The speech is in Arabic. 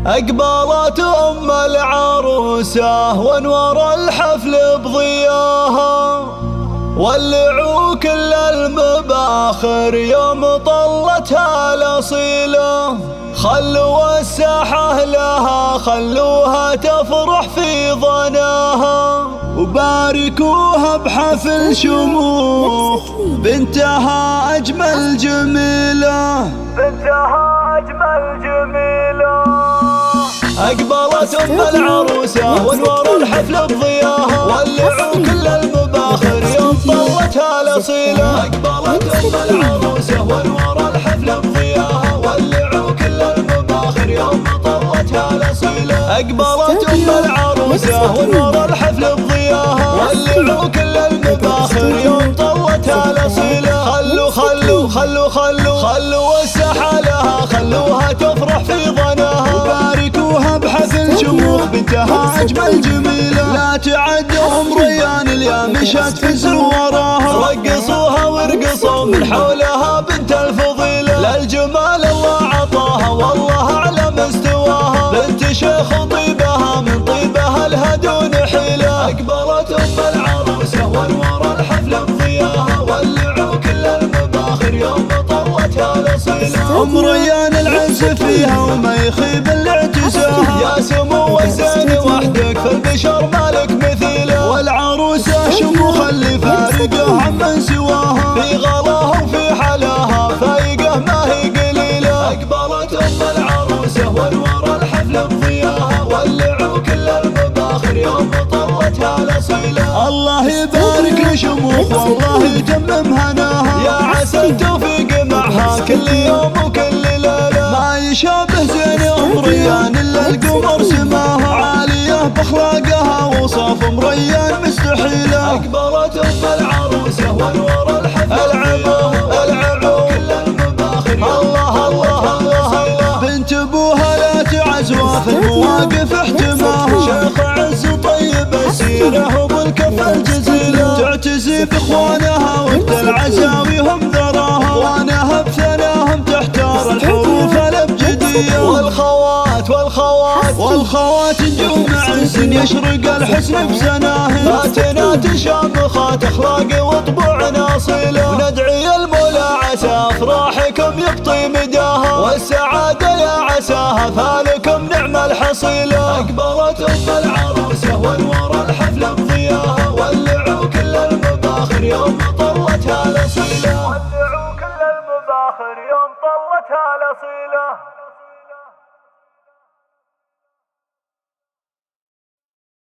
أقبلت أم العروسة وانور الحفل بضياها، ولعوا كل المباخر يوم طلتها الأصيلة. خلوا الساحة لها، خلوها تفرح في ظناها، وباركوها بحفل شموخ بنتها أجمل جميلة، بنتها أجمل جميلة. أقبلت أم العروسة وانور الحفل بضياها، ولعوا كل المباخر يوم طلتها الأصيلة. أقبلت أم العروسة وانور الحفل بضياها، ولعوا كل المباخر يوم طلتها الأصيلة. أقبلت أم العروسة وانور الحفل بضياها، ولعوا كل المباخر يوم طلتها الأصيلة. خلوا الساحة لها، خلوها تفرح في ظناها، وباركوها بحفل شموخ بنتها أجمل جميلة. لا تعدهم ريان اليا مشت في سوراها، رقصوها ورقصوا من حولها بنت الفضيلة. للجمال الله عطاها والله أعلى مستواها، بنت شيخ طيبها من طيبها لها دون حيلة. أقبلت أم العروسة وانور الحفل بضياها، ولعوا كل المباخر يوم طلتها الأصيلة. أم ريان العز فيها وما يخيب الاعتزاها، يا سمو الزين وحدك في البشر مالك مثيله. والعروسة شموخ اللي فارقه عمن سواها، في غلاها وفي حلاها فايقه ما هي قليلة. أقبلت أم العروسة وانور الحفل بضياها، ولعوا كل المباخر يوم طلتها الأصيلة. الله يبارك لشموخ والله يتمم هناها، يا عسى التوفيق معها كل يوم وكل ليلة. ما يشابه زين أم ريان إلا القمر سماها، عالية بأخلاقها وصاف أم ريان مستحيلة. أقبلت أم العروسة وانور الحفل العبوا كل المباخر الله بنت أبوها لا تعز وفي المواقف احتماها، شيخ عز طيب السيرة وبالكف الجزيلة. تعتزي بإخوانها وقت العزاوي هم ذراها، وأنا بثناهم تحتار الحروف الأبجدية. والخوات نجوم عز يشرق الحسن بسناهن، فاتنات شامخات أخلاق وطبوعنا أصيلة. وندعي المولى عسى أفراحكم يبطي مداها، والسعادة يا عساها فالكم نعم الحصيلة. أقبلت أم العروسة وانور الحفل بضياها، ولعوا كل المباخر يوم طلتها الأصيلة. ولعوا كل المباخر يوم طلتها الأصيلة.